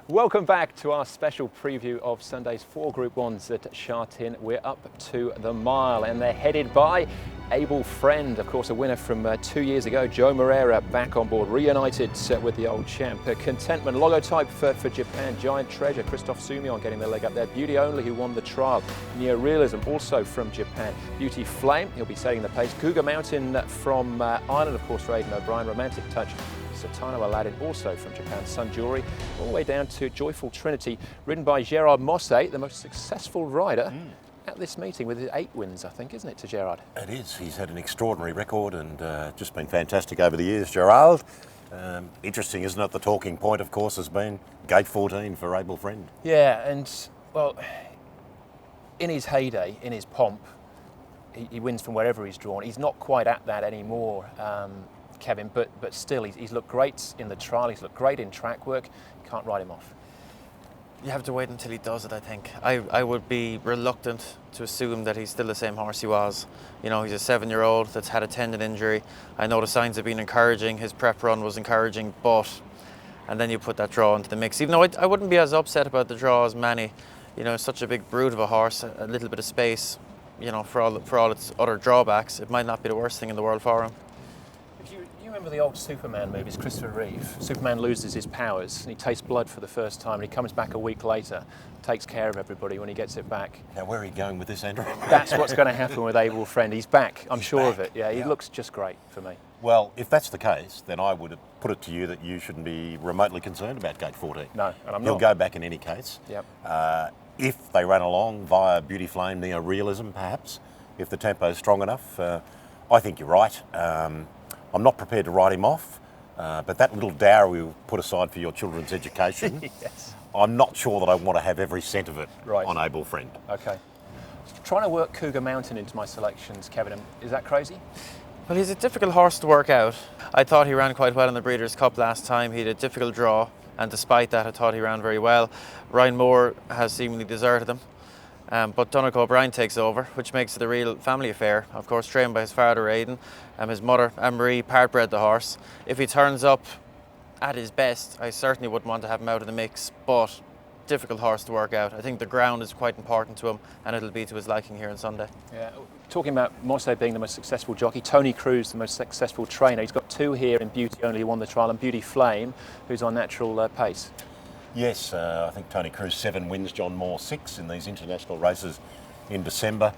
Welcome back to our special preview of Sunday's 4 Group 1s at Sha Tin. We're up to the mile and they're headed by Able Friend, of course a winner from 2 years ago. Joe Moreira back on board, reunited with the old champ. Contentment, logotype for Japan. Giant Treasure, Christophe Soumillon getting the leg up there. Beauty Only, who won the trial. Neorealism, also from Japan. Beauty Flame, he'll be setting the pace. Cougar Mountain from Ireland, of course, for Aidan O'Brien. Romantic Touch, Satano Aladdin, also from Japan. Sun Jewelry, all the way down to Joyful Trinity, ridden by Gerard Mosse, the most successful rider at this meeting with 8 wins, I think, isn't it, to Gerard? It is. He's had an extraordinary record and just been fantastic over the years, Gerard. Interesting, isn't it? The talking point, of course, has been gate 14 for Able Friend. Yeah, and, well, in his heyday, in his pomp, he wins from wherever he's drawn. He's not quite at that anymore, Kevin, but still, he's looked great in the trial, he's looked great in track work. You can't write him off. You have to wait until he does it, I think. I would be reluctant to assume that he's still the same horse he was. You know, he's a 7-year-old that's had a tendon injury. I know the signs have been encouraging, his prep run was encouraging, and then you put that draw into the mix. Even though I wouldn't be as upset about the draw as many. You know, such a big brute of a horse, a little bit of space, you know, for all its other drawbacks, it might not be the worst thing in the world for him. You remember the old Superman movies, Christopher Reeve? Superman loses his powers and he tastes blood for the first time and he comes back a week later, takes care of everybody when he gets it back. Now, where are you going with this, Andrew? That's what's going to happen with Able Friend. He's back, I'm sure of it. Yeah, he looks just great for me. Well, if that's the case, then I would have put it to you that you shouldn't be remotely concerned about gate 14. No, and I'm not. He'll go back in any case. Yep. If they run along via Beauty Flame, Neorealism, perhaps, if the tempo's strong enough, I think you're right. I'm not prepared to write him off, but that little dowry we'll put aside for your children's education, yes. I'm not sure that I want to have every cent of it Right. on Able Friend. Okay. Trying to work Cougar Mountain into my selections, Kevin, is that crazy? Well, he's a difficult horse to work out. I thought he ran quite well in the Breeders' Cup last time. He had a difficult draw, and despite that, I thought he ran very well. Ryan Moore has seemingly deserted him. But Donnacha O'Brien takes over, which makes it a real family affair. Of course, trained by his father, Aidan, and his mother, Anne-Marie, part-bred the horse. If he turns up at his best, I certainly wouldn't want to have him out of the mix, but difficult horse to work out. I think the ground is quite important to him, and it'll be to his liking here on Sunday. Yeah. Talking about Mosse being the most successful jockey, Tony Cruz, the most successful trainer. He's got 2 here in Beauty Only, who won the trial, and Beauty Flame, who's on natural pace. Yes, I think Tony Cruz 7 wins, John Moore 6 in these international races in December.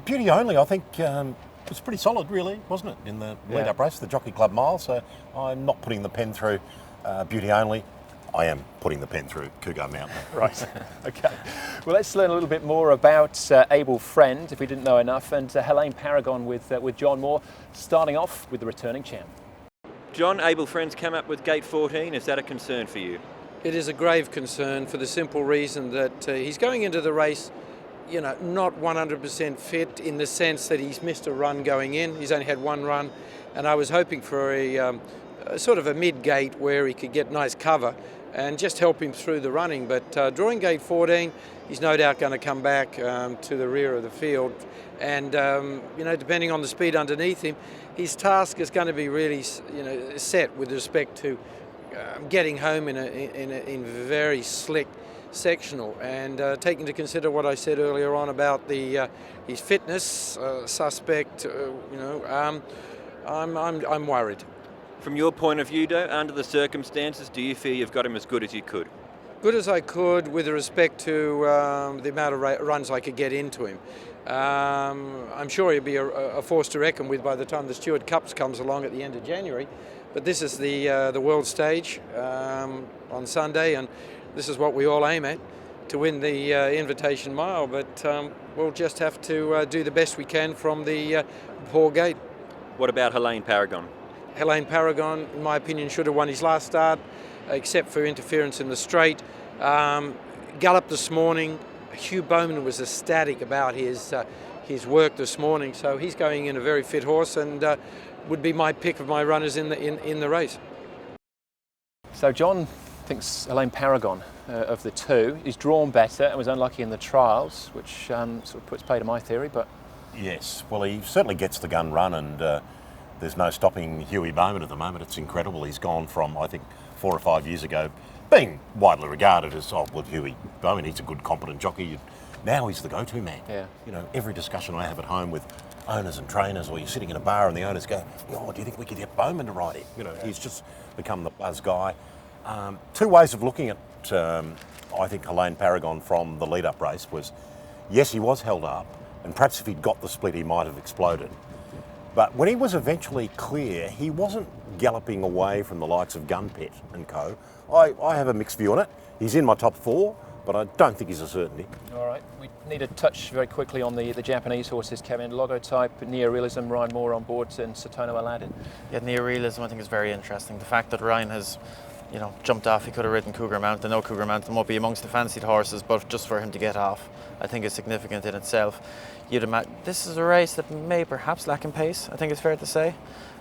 Beauty Only, I think, was pretty solid, really, wasn't it, in the lead-up race, the Jockey Club Mile. So I'm not putting the pen through Beauty Only. I am putting the pen through Cougar Mountain. Right, okay. Well, let's learn a little bit more about Able Friend, if we didn't know enough, and Helene Paragon with John Moore, starting off with the returning champ. John, Able Friend's come up with gate 14. Is that a concern for you? It is a grave concern for the simple reason that he's going into the race, you know, not 100% fit in the sense that he's missed a run going in. He's only had 1 run, and I was hoping for a sort of a mid-gate where he could get nice cover and just help him through the running. But drawing gate 14, he's no doubt going to come back to the rear of the field. And, you know, depending on the speed underneath him, his task is going to be really, you know, set with respect to getting home in very slick sectional. And taking into consider what I said earlier on about his fitness, suspect, you know, I'm worried. From your point of view, though, under the circumstances, do you feel you've got him as good as you could? Good as I could with respect to the amount of runs I could get into him. I'm sure he'll be a force to reckon with by the time the Stewart Cups comes along at the end of January. But this is the world stage on Sunday, and this is what we all aim at, to win the Invitation Mile. But we'll just have to do the best we can from the poor gate. What about Helene Paragon? Helene Paragon, in my opinion, should have won his last start, except for interference in the straight. Galloped this morning. Hugh Bowman was ecstatic about his work this morning, so he's going in a very fit horse and would be my pick of my runners in the race. So John thinks Helene Paragon of the 2 is drawn better and was unlucky in the trials, which sort of puts play to my theory. But Yes, well, he certainly gets the gun run, and there's no stopping Hughie Bowman at the moment. It's incredible. He's gone from, I think, 4 or 5 years ago, being widely regarded as, oh, well, Huey, I mean, he's a good, competent jockey. Now he's the go-to man. Yeah. You know, every discussion I have at home with owners and trainers, or you're sitting in a bar and the owners go, oh, do you think we could get Bowman to ride him? You know, he's just become the buzz guy. Two ways of looking at, I think, Helene Paragon from the lead-up race was, yes, he was held up, and perhaps if he'd got the split, he might have exploded. But when he was eventually clear, he wasn't galloping away from the likes of Gunpet and co. I have a mixed view on it. He's in my top 4, but I don't think he's a certainty. All right, we need to touch very quickly on the Japanese horses, Kevin. Logotype, Neorealism, Ryan Moore on board, and Satono Aladdin. Yeah, Neorealism I think is very interesting. The fact that Ryan has, jumped off, he could have ridden Cougar Mountain. I know Cougar Mountain won't be amongst the fancied horses, but just for him to get off, I think is significant in itself. You'd imagine this is a race that may perhaps lack in pace, I think it's fair to say.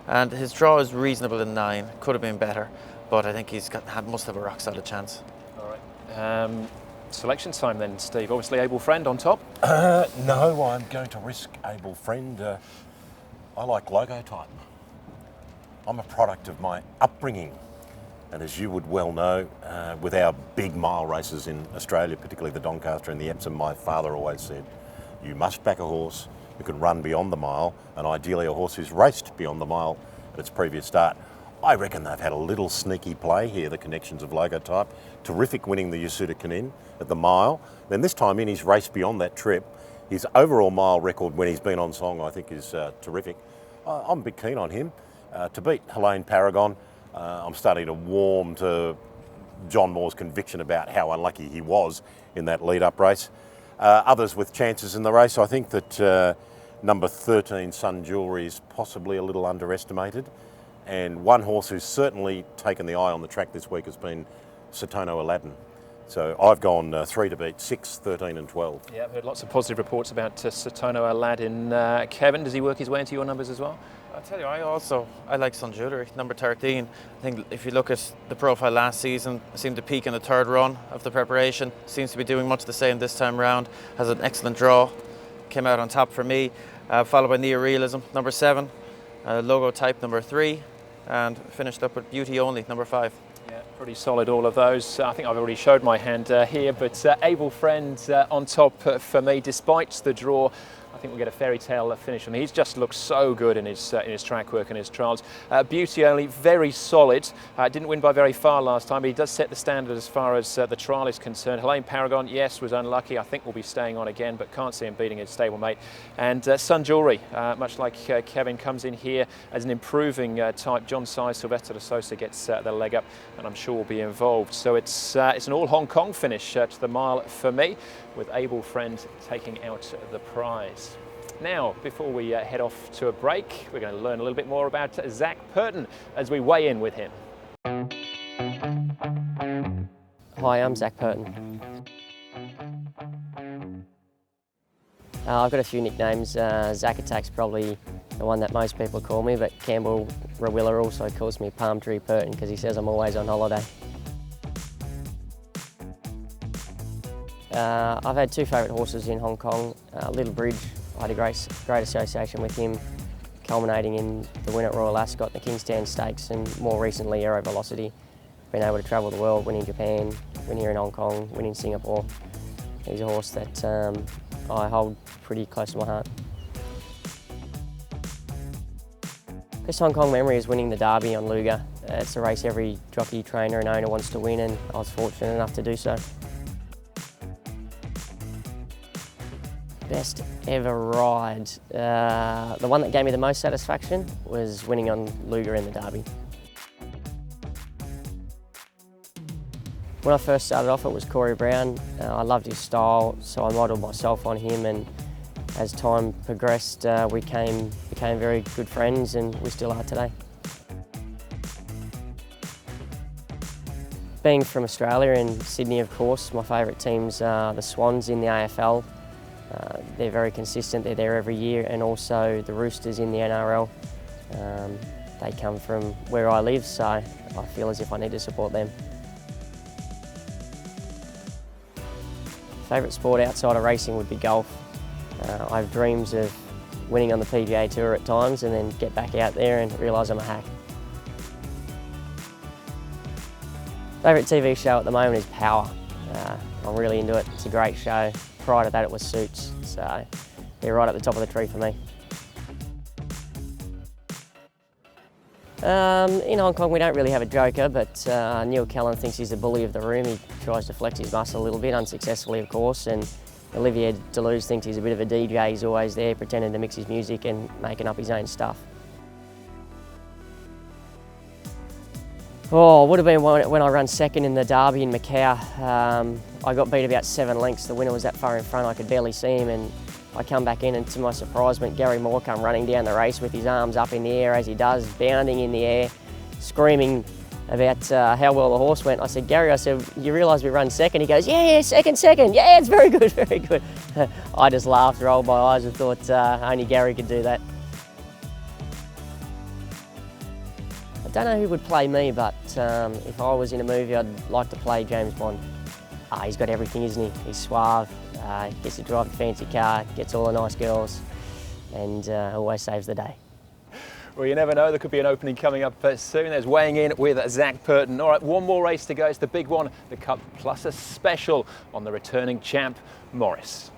And his draw is reasonable in 9, could have been better, but I think must have a rock solid chance. All right. Selection time then, Steve. Obviously, Able Friend on top. No, I'm going to risk Able Friend. I like Logotype. I'm a product of my upbringing. And as you would well know, with our big mile races in Australia, particularly the Doncaster and the Epsom, my father always said, you must back a horse who can run beyond the mile, and ideally a horse who's raced beyond the mile at its previous start. I reckon they've had a little sneaky play here, the connections of Logotype. Terrific winning the Yasuda Kanin at the mile. Then this time in, he's raced beyond that trip. His overall mile record when he's been on song, I think, is terrific. I'm a bit keen on him. To beat Helene Paragon, I'm starting to warm to John Moore's conviction about how unlucky he was in that lead-up race. Others with chances in the race, I think that number 13, Sun Jewelry, is possibly a little underestimated. And one horse who's certainly taken the eye on the track this week has been Satono Aladdin. So I've gone 3 to beat 6, 13 and 12. Yeah, I've heard lots of positive reports about Satono Aladdin. Kevin, does he work his way into your numbers as well? I'll tell you, I like Sun Jewelry, number 13. I think if you look at the profile last season, seemed to peak in the 3rd run of the preparation. Seems to be doing much the same this time round. Has an excellent draw. Came out on top for me. Followed by Neorealism, number 7. Logotype, number 3. And finished up with Beauty Only, number 5. Yeah, pretty solid, all of those. I think I've already showed my hand here, but Able Friend on top for me, despite the draw. I think we'll get a fairy tale finish on him. He's just looked so good in his track work and his trials. Beauty Only, very solid. Didn't win by very far last time, but he does set the standard as far as the trial is concerned. Helene Paragon, yes, was unlucky. I think we'll be staying on again, but can't see him beating his stablemate. And Sun Jewelry, much like Kevin, comes in here as an improving type. John Size, Sylvester de Sosa gets the leg up, and I'm sure will be involved. So it's an all Hong Kong finish to the mile for me, with Able Friend taking out the prize. Now, before we head off to a break, we're going to learn a little bit more about Zach Purton as we weigh in with him. Hi, I'm Zach Purton. I've got a few nicknames. Zach Attack's probably the one that most people call me, but Campbell Rawilla also calls me Palm Tree Purton because he says I'm always on holiday. I've had 2 favourite horses in Hong Kong. Little Bridge, I had a great association with him, culminating in the win at Royal Ascot, the Kingstown Stakes, and more recently Aero Velocity. Been able to travel the world, win in Japan, win here in Hong Kong, win in Singapore. He's a horse that I hold pretty close to my heart. This Hong Kong memory is winning the Derby on Luga. It's a race every jockey, trainer and owner wants to win, and I was fortunate enough to do so. Best ever ride. The one that gave me the most satisfaction was winning on Luga in the Derby. When I first started off, it was Corey Brown. I loved his style, so I modelled myself on him, and as time progressed, we became very good friends, and we still are today. Being from Australia and Sydney, of course, my favourite teams are the Swans in the AFL. They're very consistent, they're there every year, and also the Roosters in the NRL. They come from where I live, so I feel as if I need to support them. Favourite sport outside of racing would be golf. I have dreams of winning on the PGA Tour at times and then get back out there and realise I'm a hack. Favourite TV show at the moment is Power. I'm really into it. It's a great show. Prior to that, it was Suits. So they're right at the top of the tree for me. In Hong Kong, we don't really have a joker, but Neil Callan thinks he's the bully of the room. He tries to flex his muscle a little bit, unsuccessfully, of course. And Olivier Deleuze thinks he's a bit of a DJ. He's always there, pretending to mix his music and making up his own stuff. Oh, it would have been when I ran second in the Derby in Macau. I got beat about 7 lengths. The winner was that far in front, I could barely see him, and I come back in, and to my surprisement, Gary Moore come running down the race with his arms up in the air as he does, bounding in the air, screaming about how well the horse went. I said, Gary, I said, you realise we run second? He goes, yeah, second, yeah, it's very good, very good. I just laughed, rolled my eyes and thought only Gary could do that. I don't know who would play me, but if I was in a movie, I'd like to play James Bond. He's got everything, isn't he? He's suave, gets to drive a fancy car, gets all the nice girls, and always saves the day. Well, you never know, there could be an opening coming up soon. There's weighing in with Zach Purton. All right, one more race to go. It's the big one, the Cup Plus a special on the returning champ, Morris.